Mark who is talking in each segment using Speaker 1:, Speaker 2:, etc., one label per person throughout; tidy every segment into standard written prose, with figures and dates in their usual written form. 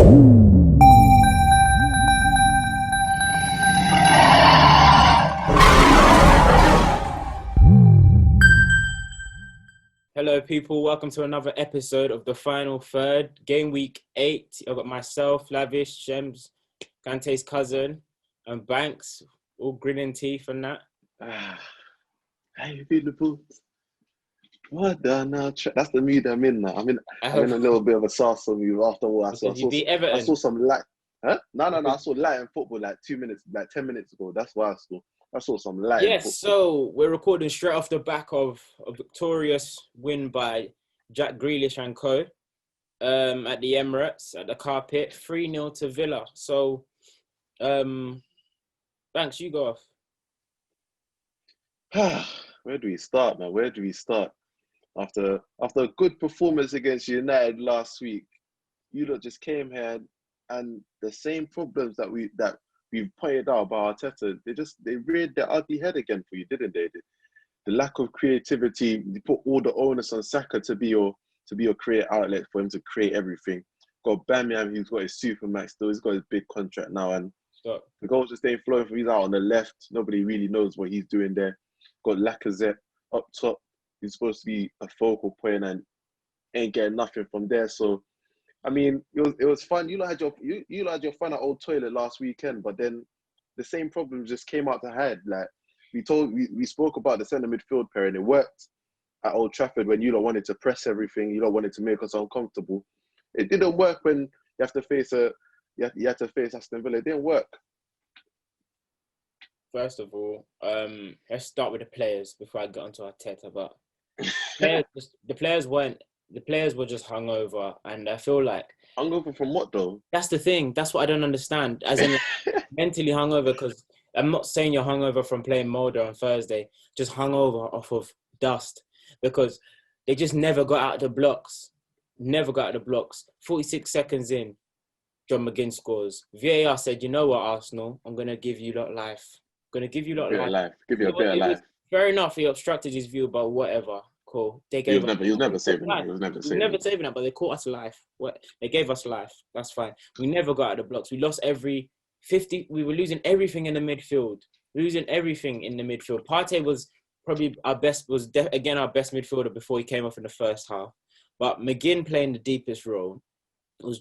Speaker 1: Hello, people. Welcome to another episode of the Final Third, Game Week 8. I've got myself, Lavish, Shems, Kante's cousin, and Banks, all grinning teeth and that.
Speaker 2: Hey, beautiful. What the now? That's the mood I'm in now. I'm in a little bit of a sauce on you after all. I saw some light. Huh? No. I saw light in football like 10 minutes ago. That's why I saw some light.
Speaker 1: Yes, so we're recording straight off the back of a victorious win by Jack Grealish and co. At the Emirates, at the carpet, 3-0 to Villa. So, Banks, you go
Speaker 2: off. Where do we start, man? Where do we start? After a good performance against United last week, you lot just came here and the same problems that we've pointed out about Arteta, they reared their ugly head again for you, didn't they? The lack of creativity, you put all the onus on Saka to be your creative outlet for him to create everything. Got Bamiyam, who's got his Supermax still, he's got his big contract now, and the goals just ain't flowing from. He's out on the left. Nobody really knows what he's doing there. Got Lacazette up top. He's supposed to be a focal point and ain't getting nothing from there. So, I mean, it was fun. You lot had your fun at Old Toilet last weekend, but then the same problem just came out to hide. Like we spoke about the centre midfield pair, and it worked at Old Trafford when you lot wanted to press everything. You lot wanted to make us uncomfortable. It didn't work when you have to face Aston Villa. It didn't work.
Speaker 1: First of all, let's start with the players before I get onto Arteta. But the players were just hungover, and I feel like
Speaker 2: hungover from what though?
Speaker 1: That's the thing. That's what I don't understand. As in mentally hungover, because I'm not saying you're hungover from playing Molde on Thursday. Just hungover off of dust, because they just never got out of the blocks. 46 seconds in, John McGinn scores. VAR said, "You know what, Arsenal? I'm gonna give you lot life. Give you a bit of life. Fair enough. He obstructed his view, but whatever. Cool. He was never saving that, but they caught us life. They gave us life. That's fine. We never got out of the blocks. We lost every 50. We were losing everything in the midfield. Partey was probably our best midfielder before he came off in the first half. But McGinn playing the deepest role was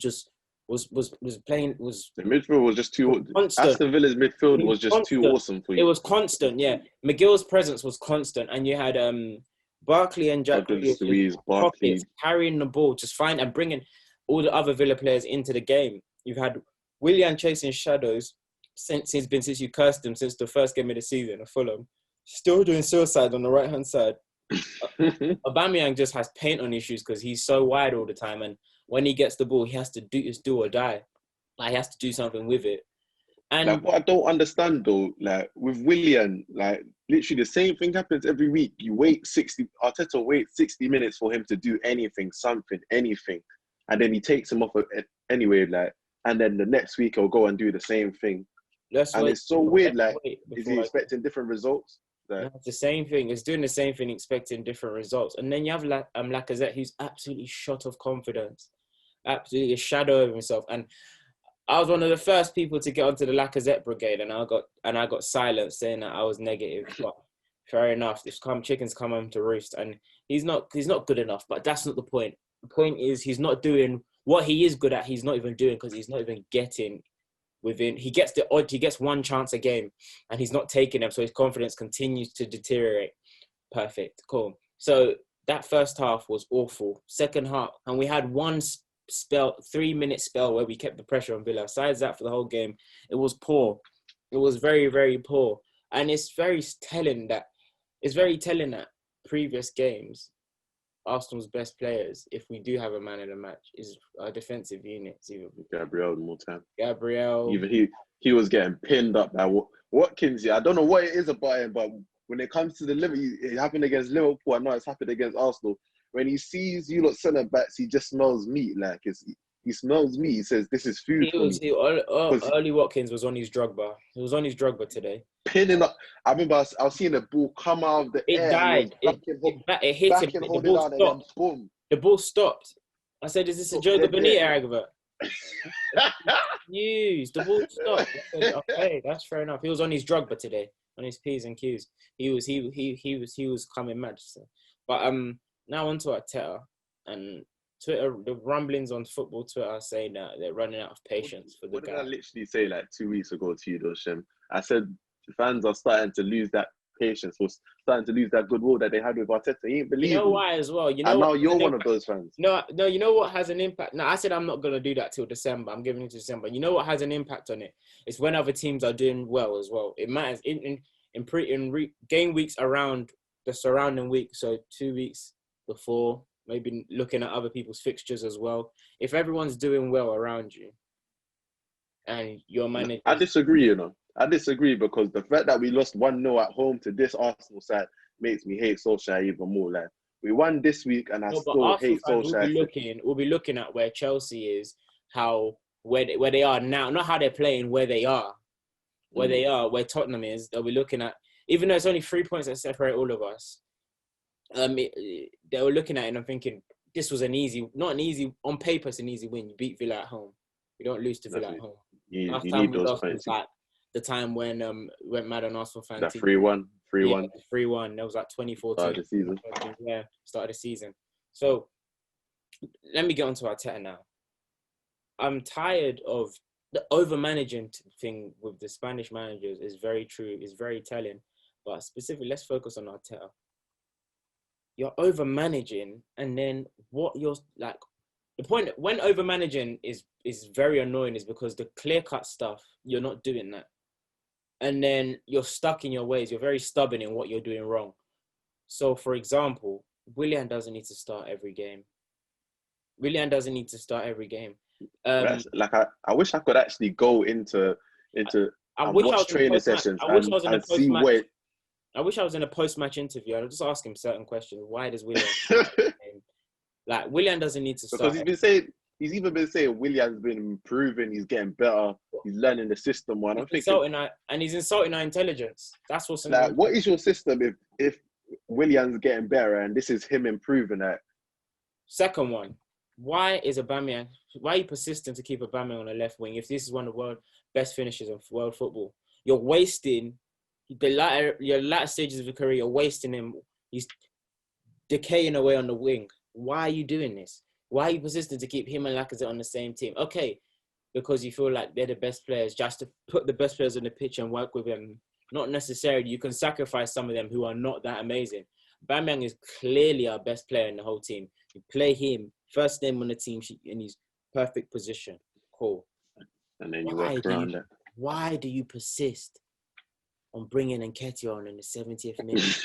Speaker 1: playing.
Speaker 2: The midfield was just too constant. Aston Villa's midfield was just too awesome for you.
Speaker 1: It was constant, yeah. McGill's presence was constant, and you had Barkley and Jack Grealish carrying the ball, just fine, and bringing all the other Villa players into the game. You've had Willian chasing shadows since you cursed him since the first game of the season at Fulham. Still doing suicide on the right hand side. Aubameyang just has paint on issues because he's so wide all the time, and when he gets the ball, he has to do or die. Like, he has to do something with it. And
Speaker 2: what I don't understand though, like with Willian, like literally the same thing happens every week. Arteta waits 60 minutes for him to do anything, and then he takes him off anyway, like, and then the next week he'll go and do the same thing. It's so weird, like, is he expecting different results?
Speaker 1: It's the same thing. It's doing the same thing, expecting different results. And then you have Lacazette, who's absolutely shot of confidence, absolutely a shadow of himself. And I was one of the first people to get onto the Lacazette brigade, and I got silenced saying that I was negative. But fair enough, chickens come home to roost, and he's not good enough. But that's not the point. The point is he's not doing what he is good at. He's not even doing, because he's not even getting within. He gets one chance a game, and he's not taking them, so his confidence continues to deteriorate. Perfect, cool. So that first half was awful. Second half, and we had one 3-minute spell where we kept the pressure on Villa. Besides that, for the whole game, it was poor. It was very, very poor, and it's very telling that previous games, Arsenal's best players, if we do have a man in the match, is our defensive units.
Speaker 2: Gabriel more time.
Speaker 1: Even
Speaker 2: he was getting pinned up by Watkins. Yeah, I don't know what it is about him, but when it comes to the Liverpool, it happened against Liverpool. I know it's happened against Arsenal. When he sees you lot centre backs, he just smells meat. Like he smells meat. He says, "This is food for me."
Speaker 1: Early Watkins was on his drug bar. He was on his drug bar today.
Speaker 2: Pinning up. I remember I was seeing the ball come out of the air.
Speaker 1: It died. It hit him. The ball stopped. The ball stopped. I said, "Is this a Joe Bonita advert?" News. The ball stopped. Okay, that's fair enough. He was on his drug, but today on his P's and Q's, he was coming mad. So. But now onto Arteta and Twitter. The rumblings on football Twitter are saying that they're running out of patience for the
Speaker 2: what
Speaker 1: guy.
Speaker 2: did I literally say like 2 weeks ago to you, though, Shem? I said fans are starting to lose that patience, or starting to lose that goodwill that they had with Arteta. He ain't believing.
Speaker 1: You know why as well? You know,
Speaker 2: and now you're one of those fans.
Speaker 1: No. You know what has an impact? No, I said I'm not gonna do that till December. I'm giving it to December. You know what has an impact on it? It's when other teams are doing well as well. It matters in game weeks around the surrounding week. So 2 weeks before, maybe looking at other people's fixtures as well. If everyone's doing well around you, and your manager,
Speaker 2: I disagree. You know, I disagree because the fact that we lost 1-0 at home to this Arsenal side makes me hate Solskjaer even more. Like, we won this week and I still hate Solskjaer.
Speaker 1: We'll be looking at where Chelsea is, where they are now, not how they're playing, where they are. They are, where Tottenham is. They'll be looking at, even though it's only 3 points that separate all of us, they were looking at it and I'm thinking, this was on paper, it's an easy win. You beat Villa at home. You don't lose to Villa at home.
Speaker 2: Last time we lost
Speaker 1: was like the time when went mad on Arsenal fans.
Speaker 2: That 3-1.
Speaker 1: 3-1. That was like 2014.
Speaker 2: Start of the season.
Speaker 1: Yeah, start of the season. So let me get on to Arteta now. I'm tired of the over-managing thing with the Spanish managers. Is very true. It's very telling. But specifically, let's focus on Arteta. You're over-managing, and then what you're like, the point when over-managing is very annoying is because the clear-cut stuff, you're not doing that. And then you're stuck in your ways. You're very stubborn in what you're doing wrong. So, for example, Willian doesn't need to start every game.
Speaker 2: I wish I could actually go into watch training sessions and see what.
Speaker 1: I wish I was in a post-match interview. I'd just ask him certain questions. Why does Willian? Like, Willian doesn't need to start.
Speaker 2: Because he's even been saying Willian's been improving. He's getting better. He's learning the system.
Speaker 1: He's insulting our intelligence. That's what's
Speaker 2: like. What is your system if Willian's getting better and this is him improving it?
Speaker 1: Second one. Why are you persistent to keep Aubameyang on the left wing if this is one of the world's best finishers of world football? You're wasting your latter stages of your career. You're wasting him. He's decaying away on the wing. Why are you doing this? Why are you persistent to keep him and Lacazette on the same team? Okay, because you feel like they're the best players, just to put the best players on the pitch and work with them. Not necessarily. You can sacrifice some of them who are not that amazing. Aubameyang is clearly our best player in the whole team. You play him, first name on the team sheet in his perfect position. Cool.
Speaker 2: And then you work around it.
Speaker 1: Why do you persist on bringing Nketiah on in the 70th minute?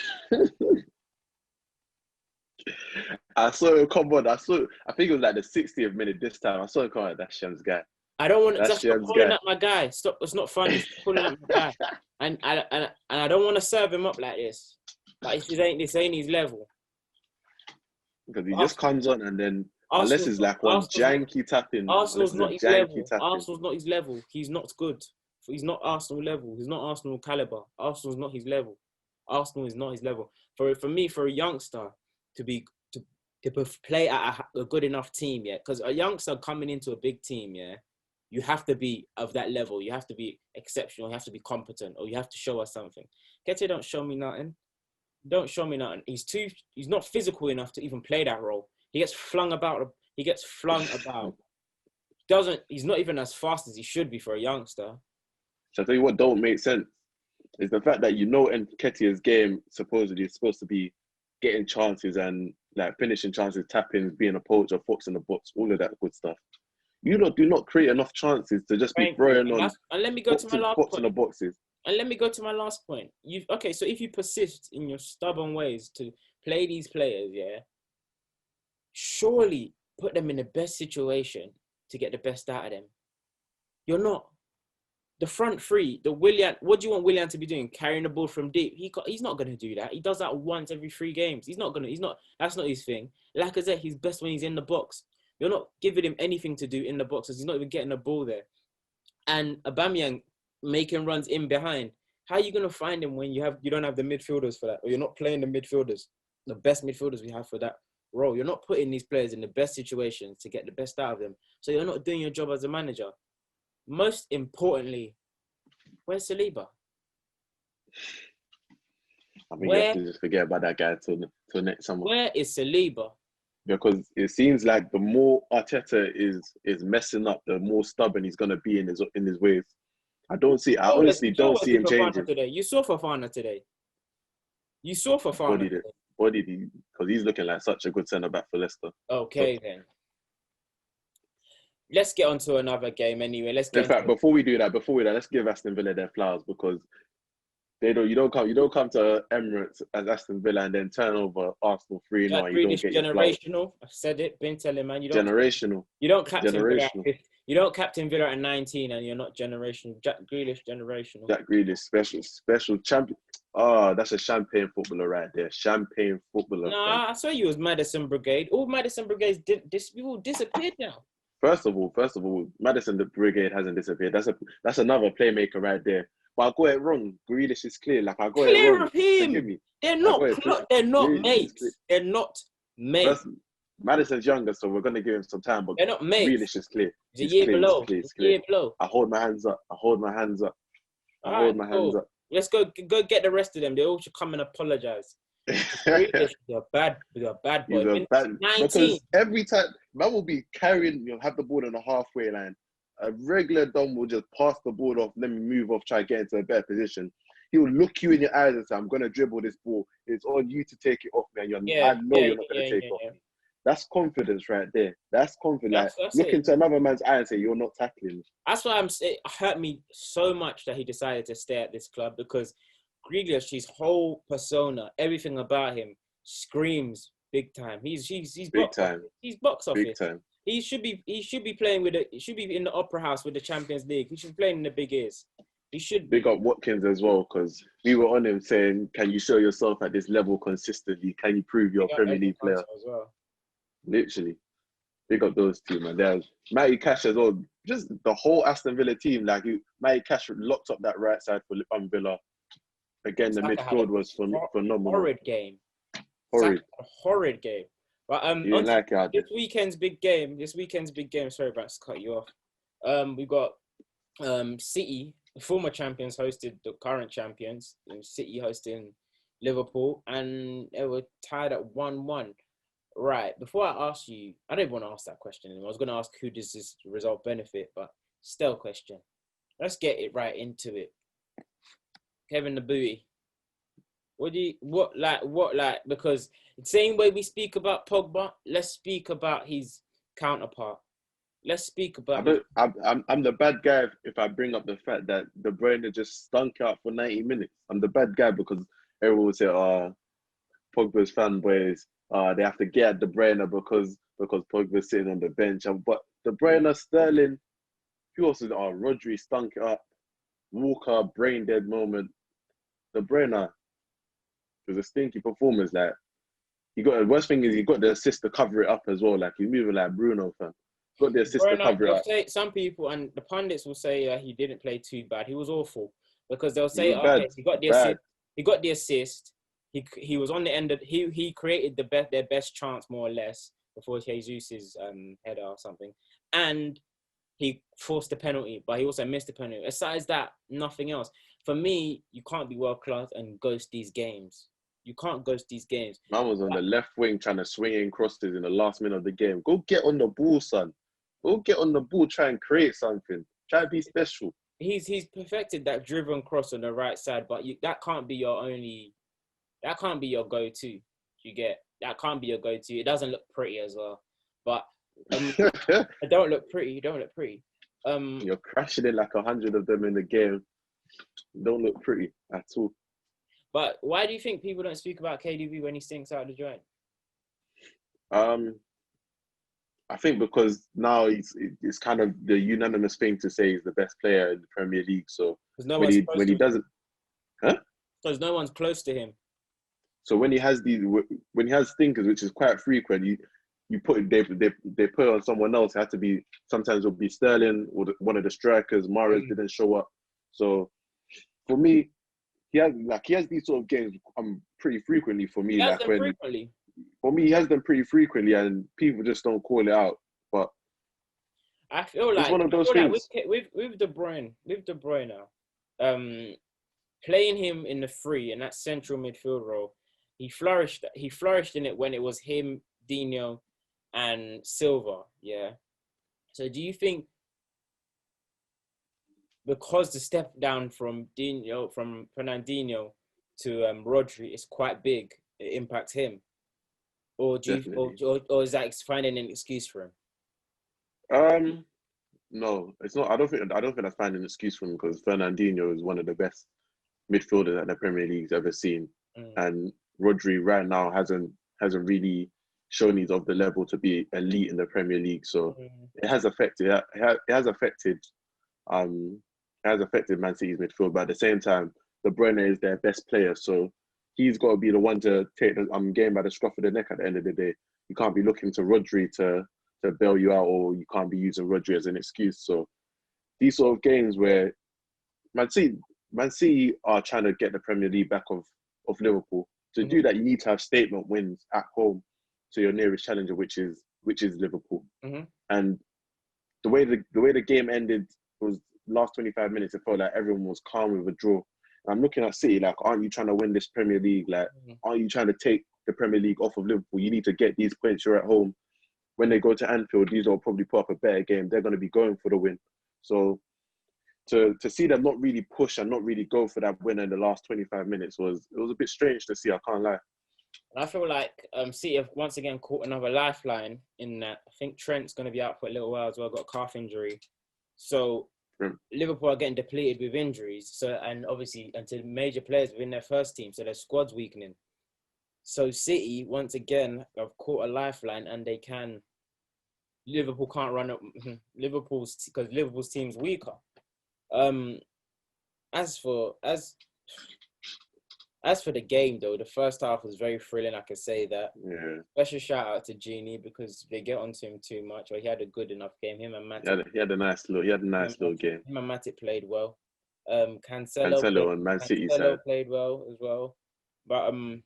Speaker 2: I saw him come on. I think it was like the 60th minute this time. I saw him come on. That's Shem's guy.
Speaker 1: I don't want to stop calling up my guy. Stop. It's not funny. Stop calling up my guy. And I don't want to serve him up like this. Like, this ain't his level.
Speaker 2: Because he just comes on and then, unless it's like one janky tapping.
Speaker 1: Arsenal's not his level. Arsenal's not his level. He's not good. He's not Arsenal level. He's not Arsenal caliber. Arsenal's not his level. Arsenal is not his level. For me, for a youngster to play at a good enough team, yeah, because a youngster coming into a big team, yeah, you have to be of that level. You have to be exceptional. You have to be competent, or you have to show us something. Ketty don't show me nothing. Don't show me nothing. He's not physical enough to even play that role. He gets flung about. He's not even as fast as he should be for a youngster.
Speaker 2: So I tell you what don't make sense is the fact that Nketiah's game supposedly is supposed to be getting chances and like finishing chances, tapping, being a poacher, fox in the box, all of that good stuff. You do not create enough chances to just be throwing on.
Speaker 1: And let me go to my last point.
Speaker 2: In the boxes.
Speaker 1: And let me go to my last point. So if you persist in your stubborn ways to play these players, yeah, surely put them in the best situation to get the best out of them. You're not. The front three, what do you want Willian to be doing? Carrying the ball from deep. He's not going to do that. He does that once every 3 games. That's not his thing. Lacazette, he's best when he's in the box. You're not giving him anything to do in the box because he's not even getting the ball there. And Aubameyang making runs in behind. How are you going to find him when you don't have the midfielders for that? Or you're not playing the midfielders, the best midfielders we have for that role. You're not putting these players in the best situations to get the best out of them. So you're not doing your job as a manager. Most importantly, where's Saliba?
Speaker 2: I think you have to just forget about that guy till next summer.
Speaker 1: Where is Saliba?
Speaker 2: Because it seems like the more Arteta is messing up, the more stubborn he's gonna be in his ways. I honestly don't see him changing.
Speaker 1: Today. You saw Fofana today.
Speaker 2: What did he? Because he's looking like such a good centre back for Leicester.
Speaker 1: Okay, then. Let's get on to another game anyway.
Speaker 2: Before we do that, let's give Aston Villa their flowers, because you don't come to Emirates as Aston Villa and then turn over Arsenal 3-0.
Speaker 1: Jack Grealish, generational. I've said it. Been telling, man. You don't captain Villa at 19 and you're not generational. Jack Grealish, generational.
Speaker 2: Jack Grealish, special champion. Oh, that's a champagne footballer right there. Champagne footballer.
Speaker 1: Nah, I saw you was Madison Brigade. All Madison Brigades disappeared now.
Speaker 2: First of all, Madison Brigade hasn't disappeared. That's another playmaker right there. But I got it wrong. Grealish is clear. Like, I got it wrong.
Speaker 1: Of him. They're not mates. They're not mates.
Speaker 2: Madison's younger, so we're gonna give him some time. But
Speaker 1: they're not mates.
Speaker 2: Grealish is clear.
Speaker 1: It's a year below.
Speaker 2: I hold my hands up.
Speaker 1: Let's go get the rest of them. They all should come and apologize. Grealish is a bad boy.
Speaker 2: Because every time man will be carrying, you'll have the ball on the halfway line. A regular Dom will just pass the ball off, let me move off, try to get into a better position. He will look you in your eyes and say, I'm going to dribble this ball. It's on you to take it off me. And I know you're not going to take it off me. That's confidence right there. That's confidence. That's look into another man's eye and say, you're not tackling me.
Speaker 1: That's why it hurt me so much that he decided to stay at this club, because Grealish, his whole persona, everything about him screams big time. He's
Speaker 2: big time.
Speaker 1: He's box office.
Speaker 2: Big time.
Speaker 1: He should be playing he should be in the Opera House with the Champions League. He should be playing in the big ears. He should
Speaker 2: big up Watkins as well, because we were on him saying, can you show yourself at this level consistently? Can you prove you're a Premier League player?
Speaker 1: As well.
Speaker 2: Literally. Big up those two, man. There's Matty Cash as well. Just the whole Aston Villa team. Like, Matty Cash locked up that right side for Villa. Again, the midfield was phenomenal.
Speaker 1: Horrid game. Horrid game. But this weekend's big game. Sorry, about to cut you off. We got City, the former champions, hosted the current champions. City hosting Liverpool, and they were tied at 1-1. Right. Before I ask you, I don't want to ask that question anymore. I was going to ask who does this result benefit, but still question. Let's get it right into it. Kevin the Booty. Because the same way we speak about Pogba, let's speak about his counterpart. Let's speak about.
Speaker 2: I'm the bad guy if I bring up the fact that De Bruyne just stunk out for 90 minutes. I'm the bad guy because everyone will say, Pogba's fanboys, they have to get at De Bruyne because Pogba's sitting on the bench. But De Bruyne, Sterling, who else is Rodri stunk it up. Walker, brain dead moment. De Bruyne was a stinky performance. Like, the worst thing is he got the assist to cover it up as well. Like, he's moving like Bruno, fam. Got the assist to cover it up.
Speaker 1: Some people and the pundits will say he didn't play too bad. He was awful, because they'll say, he got the assist. He got the assist. He was on the end of he created their best chance, more or less, before Jesus' header or something, and he forced the penalty, but he also missed the penalty. Besides that, nothing else. For me, you can't be world class and ghost these games. You can't ghost these games.
Speaker 2: Man was on the left wing trying to swing in crosses in the last minute of the game. Go get on the ball, son. Go get on the ball. Try and create something. Try to be special.
Speaker 1: He's perfected that driven cross on the right side, but that can't be your only. That can't be your go-to. You get that can't be your go-to. It doesn't look pretty as well, but it don't look pretty. You don't look pretty.
Speaker 2: You're crashing in like 100 of them in the game. Don't look pretty at all.
Speaker 1: But why do you think people don't speak about KDB when he stinks out the joint?
Speaker 2: I think because now it's kind of the unanimous thing to say he's the best player in the Premier League. So when he doesn't,
Speaker 1: because no one's close to him.
Speaker 2: So when he has stinkers, which is quite frequent, they put it on someone else. It had to be, sometimes it'll be Sterling or one of the strikers. Mahrez didn't show up. So for me, he has these sort of games pretty frequently for me.
Speaker 1: He has them frequently.
Speaker 2: for me, he has them pretty frequently, and people just don't call it out. But
Speaker 1: I feel
Speaker 2: it's
Speaker 1: like
Speaker 2: one of those things.
Speaker 1: with De Bruyne now, playing him in the three in that central midfield role, he flourished in it when it was him, Dino, and Silva. Yeah. So do you think because the step down from Fernandinho to Rodri is quite big, it impacts him, or do
Speaker 2: Definitely.
Speaker 1: or is that finding an excuse for him?
Speaker 2: No, it's not. I don't think that's finding an excuse for him because Fernandinho is one of the best midfielders that the Premier League's ever seen, and Rodri right now hasn't really shown he's of the level to be elite in the Premier League. So it has affected. It has affected. It has affected Man City's midfield. But at the same time, De Bruyne is their best player, so he's got to be the one to take the game by the scruff of the neck at the end of the day. You can't be looking to Rodri to bail you out, or you can't be using Rodri as an excuse. So these sort of games where Man City are trying to get the Premier League back of Liverpool. To do that, you need to have statement wins at home to your nearest challenger, which is Liverpool. And the way the game ended was last 25 minutes. It felt like everyone was calm with a draw. And I'm looking at City like, aren't you trying to win this Premier League? Like, aren't you trying to take the Premier League off of Liverpool? You need to get these points. You're at home. When they go to Anfield, these will probably put up a better game. They're going to be going for the win. So to see them not really push and not really go for that win in the last 25 minutes was a bit strange to see. I can't lie.
Speaker 1: And I feel like City have once again caught another lifeline in that. I think Trent's going to be out for a little while as well. Got a calf injury, so Liverpool are getting depleted with injuries. So and obviously until major players within their first team, so their squad's weakening. So City once again have caught a lifeline, and they can. Liverpool can't run up Liverpool's team's weaker. As for the game though, the first half was very thrilling. I could say that.
Speaker 2: Yeah.
Speaker 1: Special shout out to Genie because they get onto him too much. Or he had a good enough game. Him and Matip.
Speaker 2: He had a nice little game.
Speaker 1: Him and Matip played well. Cancelo
Speaker 2: and Man City
Speaker 1: played well as well. But and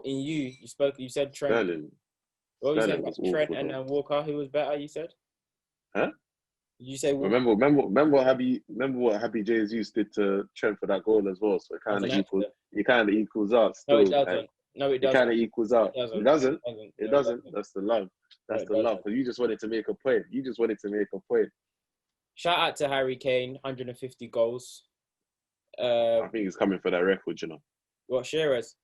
Speaker 1: you said Trent.
Speaker 2: Sterling.
Speaker 1: What you said about Trent and Walker? Who was better? You said.
Speaker 2: Huh?
Speaker 1: You say Walker?
Speaker 2: Remember what Happy Jesus did to Trent for that goal as well. So it kind of equals out. Still,
Speaker 1: No, it doesn't.
Speaker 2: It kind of equals out. It doesn't. That's the love. That's the love. Because you just wanted to make a point.
Speaker 1: Shout out to Harry Kane, 150 goals.
Speaker 2: I think he's coming for that record, you know.
Speaker 1: What, Shearer's?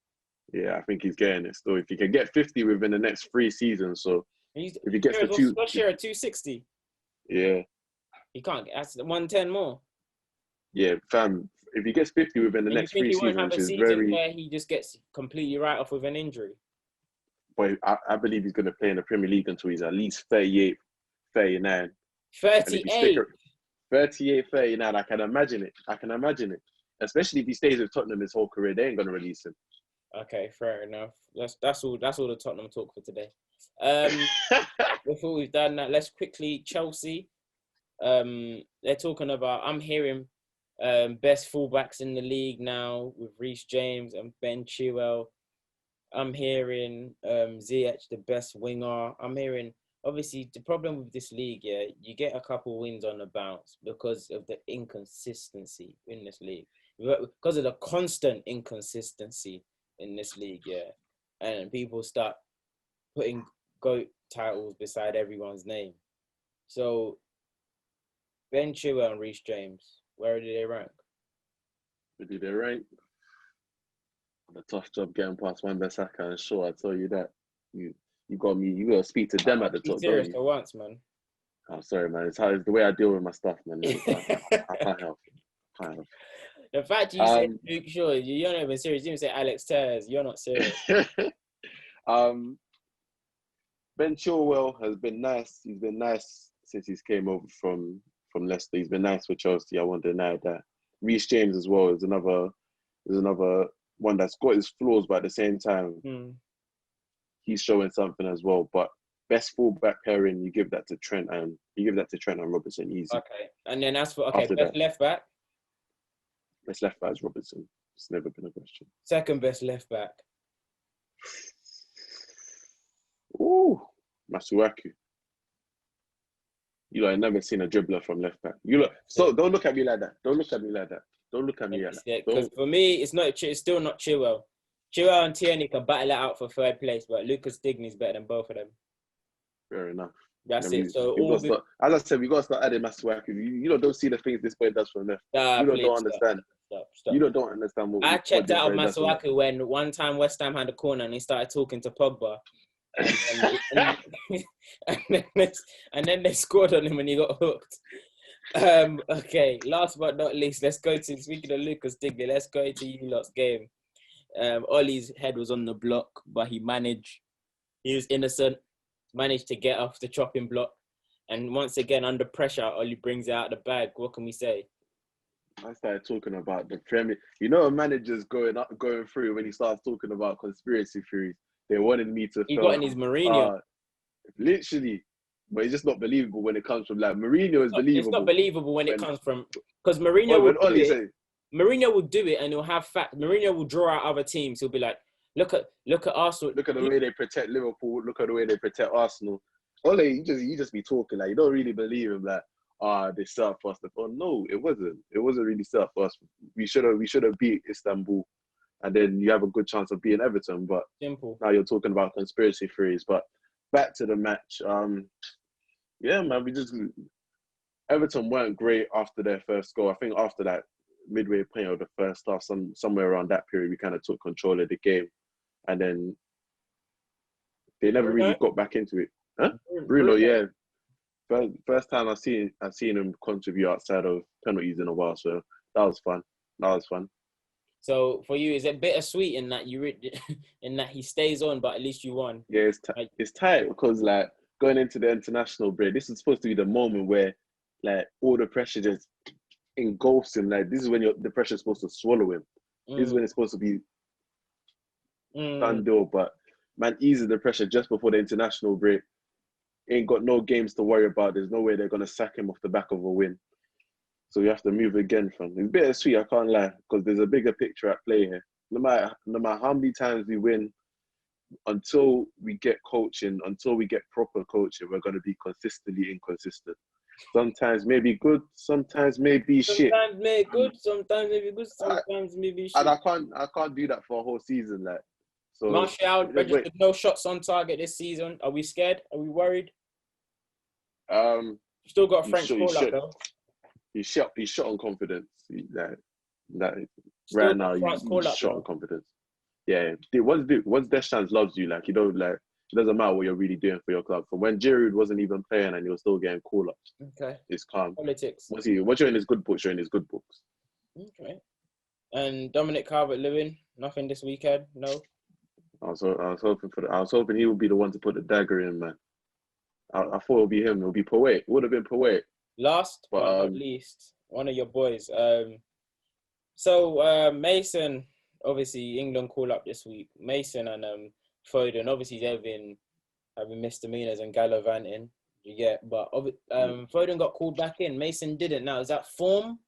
Speaker 2: Yeah, I think he's getting it still. If he can get 50 within the next 3 seasons, so if he gets
Speaker 1: what's Shearer, 260?
Speaker 2: Yeah.
Speaker 1: He can't get, that's 110 more.
Speaker 2: Yeah, fam. If he gets 50 within the next 3 seasons, which is very...
Speaker 1: where he just gets completely right off with an injury.
Speaker 2: But I believe he's going to play in the Premier League until he's at least 38, 39.
Speaker 1: 38?
Speaker 2: 38, 39. I can imagine it. Especially if he stays with Tottenham his whole career. They ain't going to release him.
Speaker 1: Okay, fair enough. That's all the Tottenham talk for today. Before we've done that, let's quickly Chelsea. They're talking about, I'm hearing best fullbacks in the league now with Reece James and Ben Chilwell. I'm hearing Ziyech the best winger. I'm hearing, obviously, the problem with this league, yeah, you get a couple wins on the bounce because of the inconsistency in this league. Because of the constant inconsistency in this league, yeah. And people start putting GOAT titles beside everyone's name. So, Ben Chilwell and Reece James, where do they rank?
Speaker 2: Where do they rank? A tough job getting past Wan-Bissaka and Shaw, I tell you that. You got to speak to them at the top,
Speaker 1: serious
Speaker 2: don't you?
Speaker 1: for once, man.
Speaker 2: I'm sorry, man. It's the way I deal with my stuff, man. I can't help.
Speaker 1: The fact you said Luke Shaw, you're not even serious. You didn't say Alex Telles. You're not serious.
Speaker 2: Ben Chilwell has been nice. He's been nice since he's came over from Leicester. He's been nice for Chelsea. I won't deny that. Reece James as well is another one that's got his flaws, but at the same time, he's showing something as well. But best fullback pairing, you give that to Trent and Robertson easy.
Speaker 1: Okay, and then as for best left back.
Speaker 2: Best left back is Robertson. It's never been a question.
Speaker 1: Second best left back.
Speaker 2: Ooh, Masuaku. You know, I've never seen a dribbler from left back. You look, so don't look at me like that. Don't look at me like that. Don't look at me like that.
Speaker 1: Because for me, it's still not Chilwell. Chilwell and Tierney can battle it out for third place, but Lucas Digny's better than both of them.
Speaker 2: Fair enough.
Speaker 1: That's it. So
Speaker 2: as I said, we got to start adding Masuaku. You don't see the things this boy does from left. You don't understand.
Speaker 1: Stop.
Speaker 2: You don't understand what
Speaker 1: I checked out
Speaker 2: on
Speaker 1: Masuaku when one time West Ham had a corner and he started talking to Pogba. And then they scored on him and he got hooked. Okay, last but not least, let's go to, speaking of Lucas Digne, let's go to you lot's game. Ollie's head was on the block, but he was innocent, managed to get off the chopping block. And once again, under pressure, Ollie brings it out of the bag. What can we say?
Speaker 2: I started talking about the Premier. You know, a manager's going through when he starts talking about conspiracy theories. They wanted me to.
Speaker 1: He got in his Mourinho.
Speaker 2: Literally, but it's just not believable when it comes from like Mourinho is believable.
Speaker 1: It's not believable when it comes from because Mourinho will do it. Mourinho will do it and he'll have fact. Mourinho will draw out other teams. He'll be like, look at Arsenal.
Speaker 2: Look at the way they protect Liverpool. Look at the way they protect Arsenal. Ole, you just be talking like you don't really believe him that. They set up for us. Oh no, it wasn't. It wasn't really set up for us. We should have beat Istanbul, and then you have a good chance of beating Everton. But
Speaker 1: simple.
Speaker 2: Now you're talking about conspiracy theories. But back to the match. Yeah, man, Everton weren't great after their first goal. I think after that midway point of the first half, somewhere around that period, we kind of took control of the game, and then they never really got back into it. Huh? Bruno, yeah. First time I've seen him contribute outside of penalties in a while, so that was fun.
Speaker 1: So for you, is it bittersweet in that in that he stays on, but at least you won?
Speaker 2: Yeah, it's tight because like going into the international break, this is supposed to be the moment where like all the pressure just engulfs him. Like this is when the pressure is supposed to swallow him. This is when it's supposed to be done deal. But man eases the pressure just before the international break. Ain't got no games to worry about. There's no way they're going to sack him off the back of a win. So you have to move again from. It's bittersweet, I can't lie, because there's a bigger picture at play here. No matter how many times we win, until we get coaching, until we get proper coaching, we're going to be consistently inconsistent. Sometimes maybe good, sometimes maybe shit.
Speaker 1: Sometimes maybe good, sometimes maybe good, sometimes maybe shit.
Speaker 2: And I can't do that for a whole season, like. So
Speaker 1: Martial registered no shots on target this season. Are we scared? Are we worried? Still got a French call up though.
Speaker 2: He's shot on confidence. Right now he's shot on confidence. Yeah. Once Deschamps loves you, like you don't like it doesn't matter what you're really doing for your club. From when Giroud wasn't even playing and he was still getting call ups.
Speaker 1: Okay.
Speaker 2: It's calm.
Speaker 1: Politics.
Speaker 2: Once you're in his good books, you're in his good books.
Speaker 1: Okay. And Dominic Calvert-Lewin, nothing this weekend, no.
Speaker 2: I was hoping he would be the one to put the dagger in, man. I thought it would be him. It would be Poet. It would have been Poet.
Speaker 1: Last but not least, one of your boys. So Mason, obviously England call up this week. Mason and Foden, obviously they've been having misdemeanors and gallivanting. You get, but Foden got called back in. Mason didn't. Now is that form,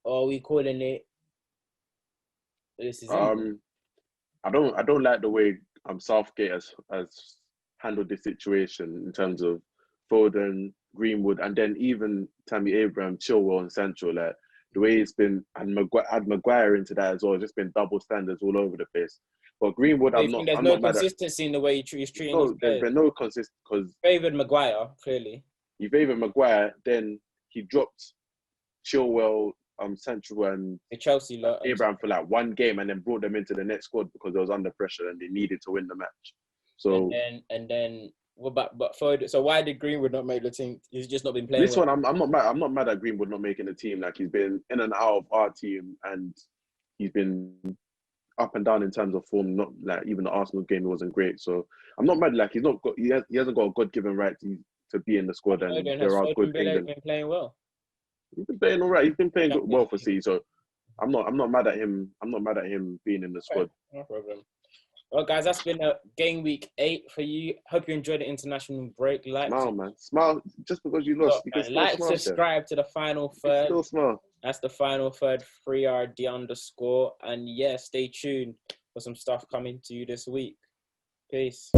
Speaker 1: or are we calling it? This is
Speaker 2: I don't like the way Southgate has handled this situation in terms of Foden, Greenwood, and then even Tammy Abraham, Chilwell, and Sancho. Like the way it's been, and add Maguire into that as well. Just been double standards all over the place. But Greenwood,
Speaker 1: there's no consistency in the way he's treating his players.
Speaker 2: There's been no consistency because
Speaker 1: favoured Maguire clearly.
Speaker 2: He favoured Maguire, then he dropped Chilwell, Sancho, and
Speaker 1: Chelsea lot,
Speaker 2: Abraham for like one game, and then brought them into the next squad because they was under pressure and they needed to win the match. So
Speaker 1: and then what about Foden? So why did Greenwood not make the team? He's just not been playing.
Speaker 2: This one, I'm not mad. I'm not mad at Greenwood not making the team. Like he's been in and out of our team, and he's been up and down in terms of form. Not like even the Arsenal game, it wasn't great. So I'm not mad. Like he hasn't got a God-given right to be in the squad, and there are good England.
Speaker 1: Been playing well.
Speaker 2: He's been playing all right. He's been playing well for City. So I'm not mad at him. I'm not mad at him being in the squad.
Speaker 1: No problem. Well, guys, that's been a game week 8 for you. Hope you enjoyed the international break.
Speaker 2: Smile. Just because you lost, you can still smile.
Speaker 1: Subscribe to the final third.
Speaker 2: Still smile.
Speaker 1: That's the final third. 3RD_. And yeah, stay tuned for some stuff coming to you this week. Peace.